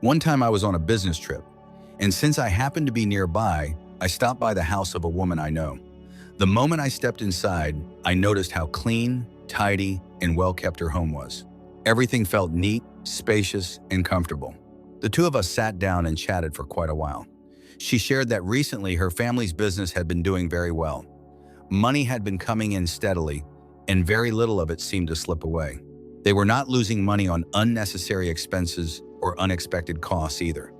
One time I was on a business trip, and since I happened to be nearby, I stopped by the house of a woman I know. The moment I stepped inside, I noticed how clean, tidy, and well-kept her home was. Everything felt neat, spacious, and comfortable. The two of us sat down and chatted for quite a while. She shared that recently her family's business had been doing very well. Money had been coming in steadily, and very little of it seemed to slip away. They were not losing money on unnecessary expenses or unexpected costs either.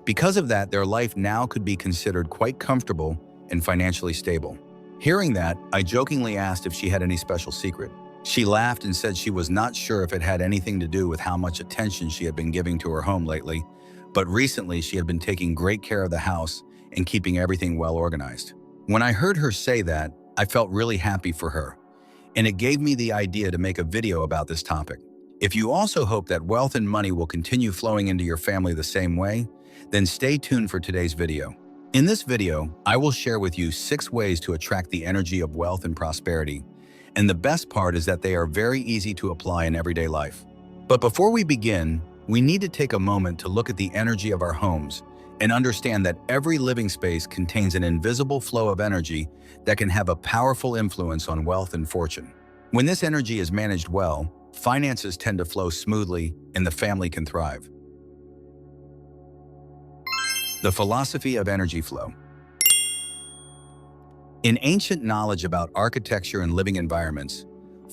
Because of that, their life now could be considered quite comfortable and financially stable. Hearing that, I jokingly asked if she had any special secret. She laughed and said she was not sure if it had anything to do with how much attention she had been giving to her home lately, but recently she had been taking great care of the house and keeping everything well organized. When I heard her say that, I felt really happy for her, and it gave me the idea to make a video about this topic. If you also hope that wealth and money will continue flowing into your family the same way, then stay tuned for today's video. In this video, I will share with you 6 ways to attract the energy of wealth and prosperity. And the best part is that they are very easy to apply in everyday life. But before we begin, we need to take a moment to look at the energy of our homes and understand that every living space contains an invisible flow of energy that can have a powerful influence on wealth and fortune. When this energy is managed well, finances tend to flow smoothly and the family can thrive. The philosophy of energy flow. In ancient knowledge about architecture and living environments,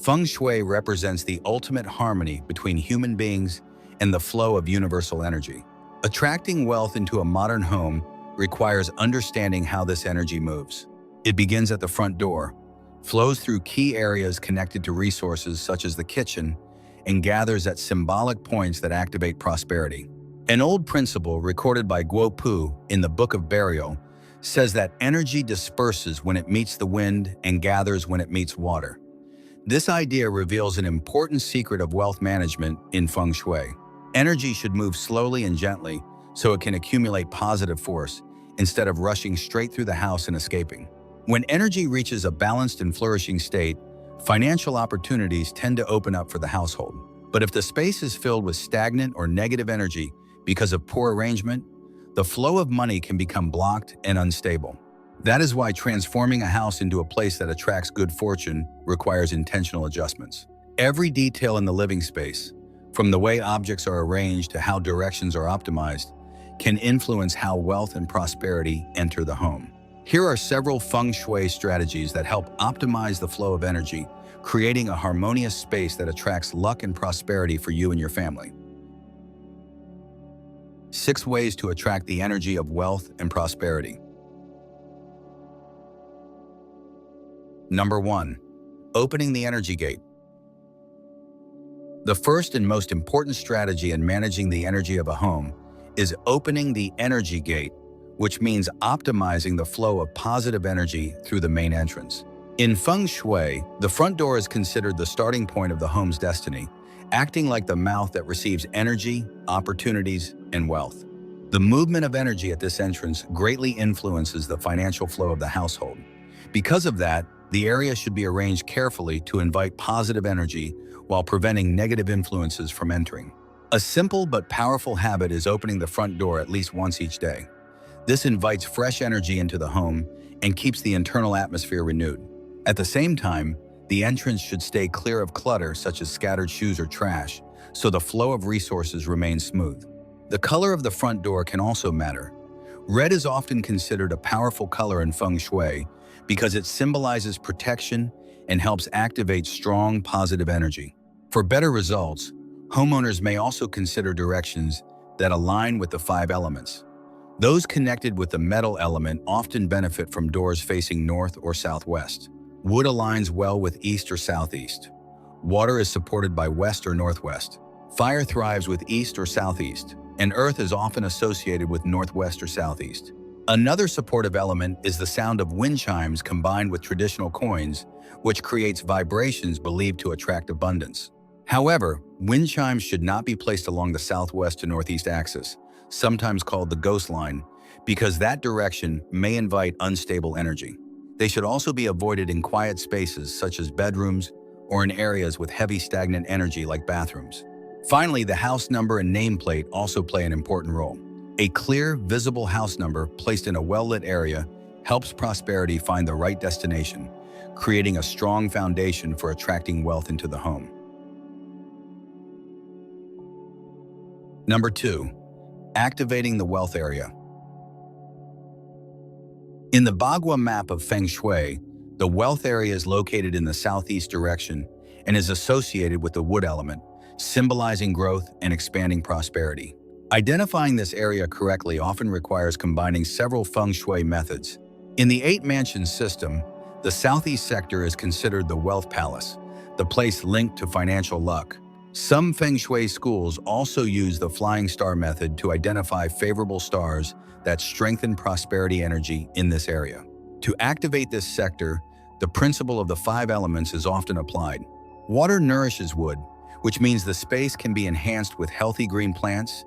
Feng Shui represents the ultimate harmony between human beings and the flow of universal energy. Attracting wealth into a modern home requires understanding how this energy moves. It begins at the front door, flows through key areas connected to resources such as the kitchen, and gathers at symbolic points that activate prosperity. An old principle recorded by Guo Pu in the Book of Burial says that energy disperses when it meets the wind and gathers when it meets water. This idea reveals an important secret of wealth management in Feng Shui. Energy should move slowly and gently so it can accumulate positive force instead of rushing straight through the house and escaping. When energy reaches a balanced and flourishing state, financial opportunities tend to open up for the household. But if the space is filled with stagnant or negative energy because of poor arrangement, the flow of money can become blocked and unstable. That is why transforming a house into a place that attracts good fortune requires intentional adjustments. Every detail in the living space, from the way objects are arranged to how directions are optimized, can influence how wealth and prosperity enter the home. Here are several Feng Shui strategies that help optimize the flow of energy, creating a harmonious space that attracts luck and prosperity for you and your family. 6 ways to attract the energy of wealth and prosperity. Number 1. Opening the energy gate. The first and most important strategy in managing the energy of a home is opening the energy gate, which means optimizing the flow of positive energy through the main entrance. In Feng Shui, the front door is considered the starting point of the home's destiny, acting like the mouth that receives energy, opportunities, and wealth. The movement of energy at this entrance greatly influences the financial flow of the household. Because of that, the area should be arranged carefully to invite positive energy while preventing negative influences from entering. A simple but powerful habit is opening the front door at least once each day. This invites fresh energy into the home and keeps the internal atmosphere renewed. At the same time, the entrance should stay clear of clutter such as scattered shoes or trash, so the flow of resources remains smooth. The color of the front door can also matter. Red is often considered a powerful color in Feng Shui because it symbolizes protection and helps activate strong, positive energy. For better results, homeowners may also consider directions that align with the 5 elements. Those connected with the metal element often benefit from doors facing north or southwest. Wood aligns well with east or southeast. Water is supported by west or northwest. Fire thrives with east or southeast, and earth is often associated with northwest or southeast. Another supportive element is the sound of wind chimes combined with traditional coins, which creates vibrations believed to attract abundance. However, wind chimes should not be placed along the southwest to northeast axis, sometimes called the ghost line, because that direction may invite unstable energy. They should also be avoided in quiet spaces such as bedrooms or in areas with heavy stagnant energy like bathrooms. Finally, the house number and nameplate also play an important role. A clear, visible house number placed in a well-lit area helps prosperity find the right destination, creating a strong foundation for attracting wealth into the home. Number 2. Activating the wealth area. In the Bagua map of Feng Shui, the wealth area is located in the southeast direction and is associated with the wood element, symbolizing growth and expanding prosperity. Identifying this area correctly often requires combining several Feng Shui methods. In the 8-mansion system, the southeast sector is considered the wealth palace, the place linked to financial luck. Some Feng Shui schools also use the flying star method to identify favorable stars that strengthen prosperity energy in this area. To activate this sector, the principle of the 5 elements is often applied. Water nourishes wood, which means the space can be enhanced with healthy green plants,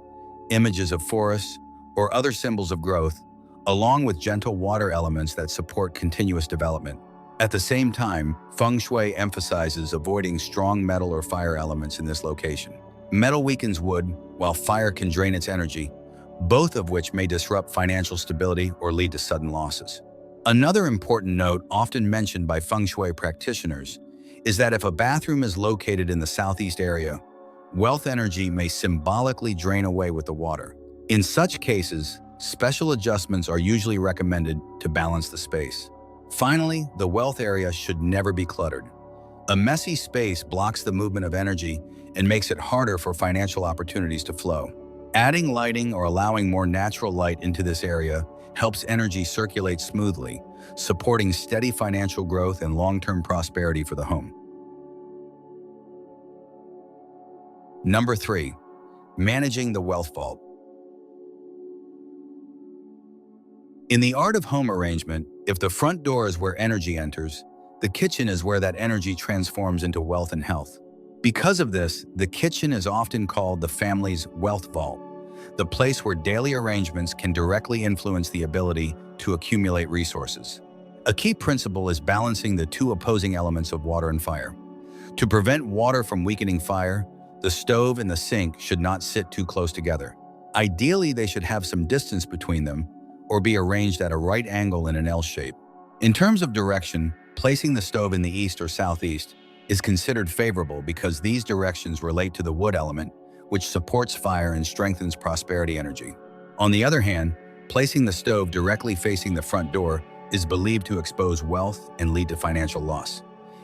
images of forests, or other symbols of growth, along with gentle water elements that support continuous development. At the same time, Feng Shui emphasizes avoiding strong metal or fire elements in this location. Metal weakens wood, while fire can drain its energy, both of which may disrupt financial stability or lead to sudden losses. Another important note often mentioned by Feng Shui practitioners is that if a bathroom is located in the southeast area, wealth energy may symbolically drain away with the water. In such cases, special adjustments are usually recommended to balance the space. Finally, the wealth area should never be cluttered. A messy space blocks the movement of energy and makes it harder for financial opportunities to flow. Adding lighting or allowing more natural light into this area helps energy circulate smoothly, supporting steady financial growth and long-term prosperity for the home. Number 3. Managing the wealth vault. In the art of home arrangement, if the front door is where energy enters, the kitchen is where that energy transforms into wealth and health. Because of this, the kitchen is often called the family's wealth vault, the place where daily arrangements can directly influence the ability to accumulate resources. A key principle is balancing the 2 opposing elements of water and fire. To prevent water from weakening fire, the stove and the sink should not sit too close together. Ideally, they should have some distance between them or be arranged at a right angle in an L shape. In terms of direction, placing the stove in the east or southeast is considered favorable because these directions relate to the wood element, which supports fire and strengthens prosperity energy. On the other hand, placing the stove directly facing the front door is believed to expose wealth and lead to financial loss.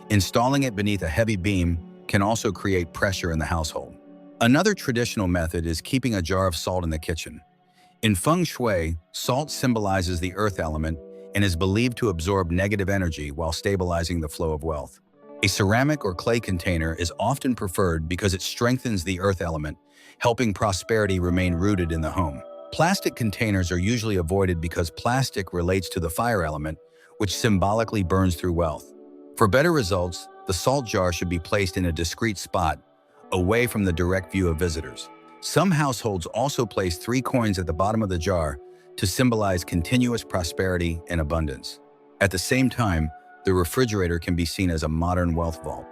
Installing it beneath a heavy beam can also create pressure in the household. Another traditional method is keeping a jar of salt in the kitchen. In Feng Shui, salt symbolizes the earth element and is believed to absorb negative energy while stabilizing the flow of wealth. A ceramic or clay container is often preferred because it strengthens the earth element, helping prosperity remain rooted in the home. Plastic containers are usually avoided because plastic relates to the fire element, which symbolically burns through wealth. For better results, the salt jar should be placed in a discreet spot, away from the direct view of visitors. Some households also place 3 coins at the bottom of the jar to symbolize continuous prosperity and abundance. At the same time, the refrigerator can be seen as a modern wealth vault.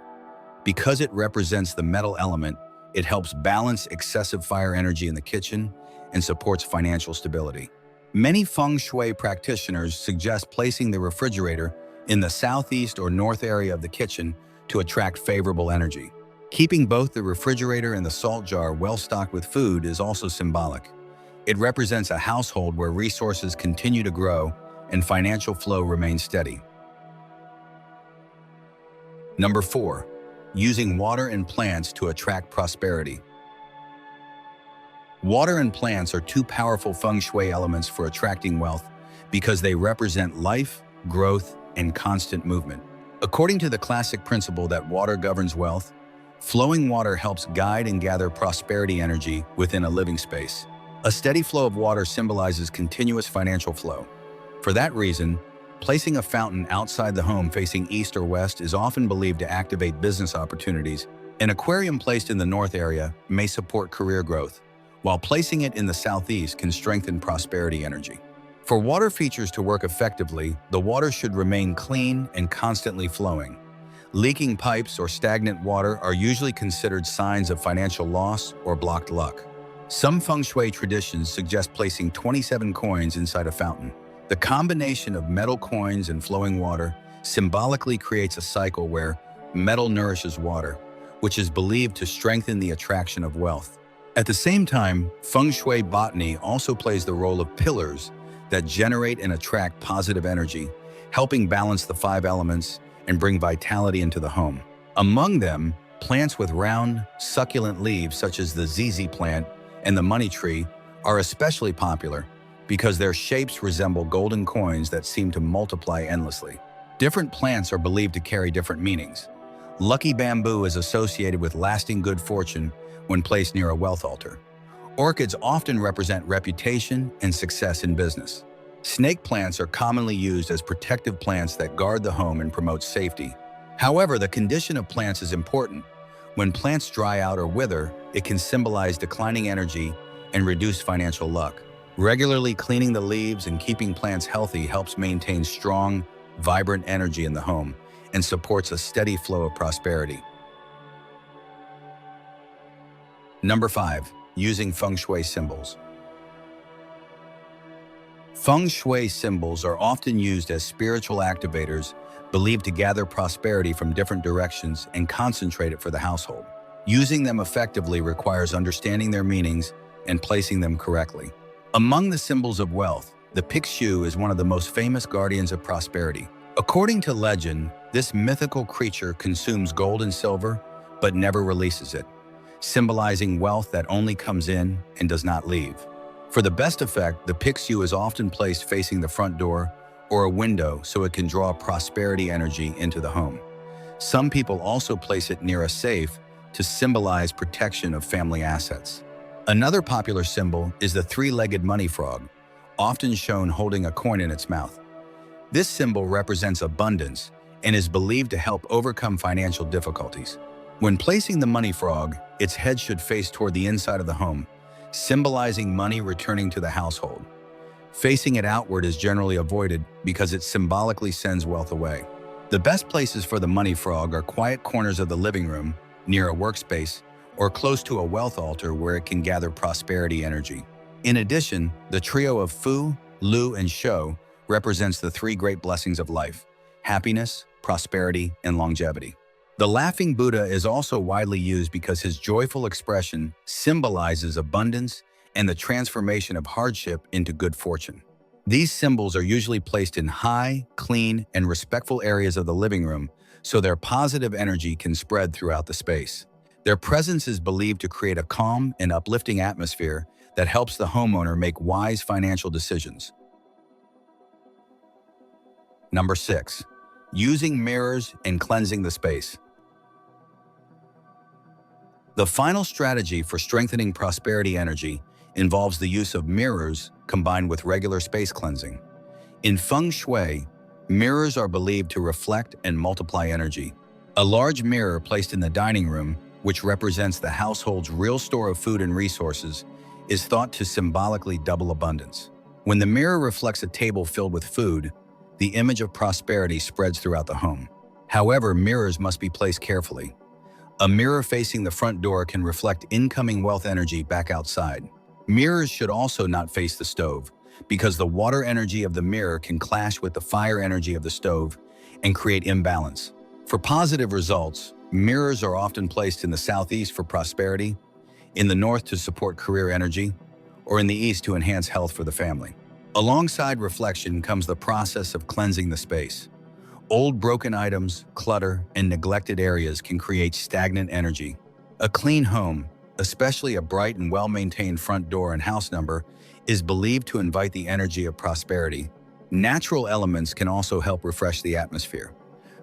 Because it represents the metal element, it helps balance excessive fire energy in the kitchen and supports financial stability. Many Feng Shui practitioners suggest placing the refrigerator in the southeast or north area of the kitchen to attract favorable energy. Keeping both the refrigerator and the salt jar well stocked with food is also symbolic. It represents a household where resources continue to grow and financial flow remains steady. Number 4. Using water and plants to attract prosperity. Water and plants are 2 powerful Feng Shui elements for attracting wealth because they represent life, growth, and constant movement. According to the classic principle that water governs wealth, flowing water helps guide and gather prosperity energy within a living space. A steady flow of water symbolizes continuous financial flow. For that reason, placing a fountain outside the home facing east or west is often believed to activate business opportunities. An aquarium placed in the north area may support career growth, while placing it in the southeast can strengthen prosperity energy. For water features to work effectively, the water should remain clean and constantly flowing. Leaking pipes or stagnant water are usually considered signs of financial loss or blocked luck. Some feng shui traditions suggest placing 27 coins inside a fountain. The combination of metal coins and flowing water symbolically creates a cycle where metal nourishes water, which is believed to strengthen the attraction of wealth. At the same time, feng shui botany also plays the role of pillars that generate and attract positive energy, helping balance the five elements and bring vitality into the home. Among them, plants with round, succulent leaves such as the ZZ plant and the money tree are especially popular because their shapes resemble golden coins that seem to multiply endlessly. Different plants are believed to carry different meanings. Lucky bamboo is associated with lasting good fortune when placed near a wealth altar. Orchids often represent reputation and success in business. Snake plants are commonly used as protective plants that guard the home and promote safety. However, the condition of plants is important. When plants dry out or wither, it can symbolize declining energy and reduced financial luck. Regularly cleaning the leaves and keeping plants healthy helps maintain strong, vibrant energy in the home and supports a steady flow of prosperity. Number 5. Using feng shui symbols. Feng shui symbols are often used as spiritual activators believed to gather prosperity from different directions and concentrate it for the household. Using them effectively requires understanding their meanings and placing them correctly. Among the symbols of wealth, the pixiu is one of the most famous guardians of prosperity. According to legend, this mythical creature consumes gold and silver, but never releases it, symbolizing wealth that only comes in and does not leave. For the best effect, the pixiu is often placed facing the front door or a window so it can draw prosperity energy into the home. Some people also place it near a safe to symbolize protection of family assets. Another popular symbol is the three-legged money frog, often shown holding a coin in its mouth. This symbol represents abundance and is believed to help overcome financial difficulties. When placing the money frog, its head should face toward the inside of the home, symbolizing money returning to the household. Facing it outward is generally avoided because it symbolically sends wealth away. The best places for the money frog are quiet corners of the living room, near a workspace, or close to a wealth altar where it can gather prosperity energy. In addition, the trio of Fu, Lu, and Shou represents the three great blessings of life: happiness, prosperity, and longevity. The laughing Buddha is also widely used because his joyful expression symbolizes abundance and the transformation of hardship into good fortune. These symbols are usually placed in high, clean, and respectful areas of the living room so their positive energy can spread throughout the space. Their presence is believed to create a calm and uplifting atmosphere that helps the homeowner make wise financial decisions. Number 6. Using mirrors and cleansing the space. The final strategy for strengthening prosperity energy involves the use of mirrors combined with regular space cleansing. In feng shui, mirrors are believed to reflect and multiply energy. A large mirror placed in the dining room, which represents the household's real store of food and resources, is thought to symbolically double abundance. When the mirror reflects a table filled with food, the image of prosperity spreads throughout the home. However, mirrors must be placed carefully. A mirror facing the front door can reflect incoming wealth energy back outside. Mirrors should also not face the stove, because the water energy of the mirror can clash with the fire energy of the stove and create imbalance. For positive results, mirrors are often placed in the southeast for prosperity, in the north to support career energy, or in the east to enhance health for the family. Alongside reflection comes the process of cleansing the space. Old broken items, clutter, and neglected areas can create stagnant energy. A clean home, especially a bright and well-maintained front door and house number, is believed to invite the energy of prosperity. Natural elements can also help refresh the atmosphere.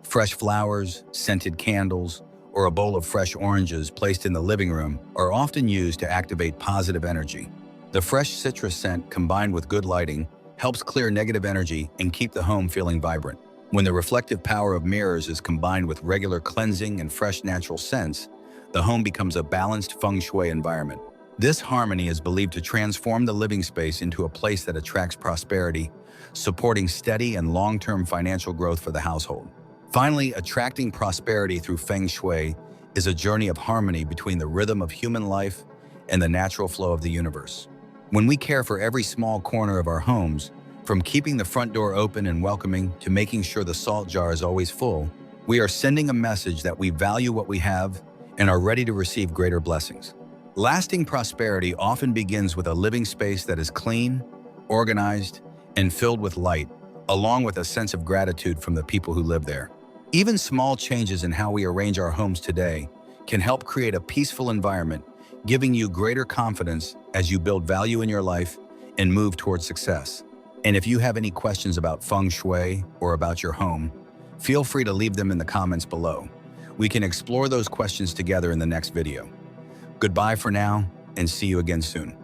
Fresh flowers, scented candles, or a bowl of fresh oranges placed in the living room are often used to activate positive energy. The fresh citrus scent combined with good lighting helps clear negative energy and keep the home feeling vibrant. When the reflective power of mirrors is combined with regular cleansing and fresh natural scents, the home becomes a balanced feng shui environment. This harmony is believed to transform the living space into a place that attracts prosperity, supporting steady and long-term financial growth for the household. Finally, attracting prosperity through Feng Shui is a journey of harmony between the rhythm of human life and the natural flow of the universe. When we care for every small corner of our homes, from keeping the front door open and welcoming to making sure the salt jar is always full, we are sending a message that we value what we have and are ready to receive greater blessings. Lasting prosperity often begins with a living space that is clean, organized, and filled with light, along with a sense of gratitude from the people who live there. Even small changes in how we arrange our homes today can help create a peaceful environment, giving you greater confidence as you build value in your life and move towards success. And if you have any questions about Feng Shui or about your home, feel free to leave them in the comments below. We can explore those questions together in the next video. Goodbye for now, and see you again soon.